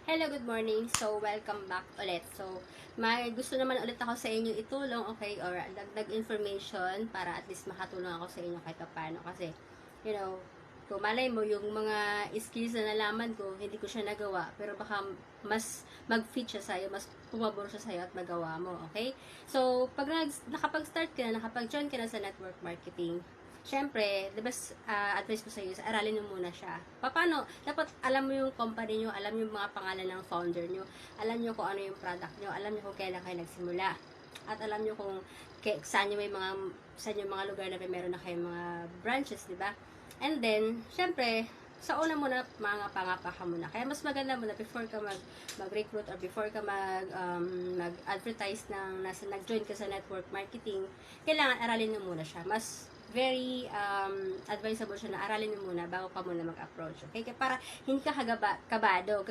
Hello, good morning. So, welcome back ulit. So, may gusto naman ulit ako sa inyo itulong, okay, or dagdag information para at least makatulong ako sa inyo kahit paano. Kasi, kung malay mo, yung mga skills na nalaman ko, hindi ko siya nagawa, pero baka mas mag-fit siya sa'yo, mas pumabor siya sa'yo at magawa mo, okay? So, pag nakapag-start ka na, nakapag-join ka na sa network marketing, syempre, the best advice ko sa iyo is aralin mo muna siya. Paano? Dapat alam mo yung company nyo, alam mo yung mga pangalan ng founder nyo, alam nyo kung ano yung product nyo, alam nyo kung kailan kayo nagsimula. At alam nyo kung saan yung mga lugar na meron na kayong mga branches, di ba? And then, syempre, sa una muna, mga pangapa ka muna. Kaya mas maganda muna before ka mag-recruit or before ka mag-advertise nag-join ka sa network marketing, kailangan aralin mo muna siya. Mas very advisable siya na aralin mo muna bago ka muna mag-approach. Okay? Para hindi ka kabado.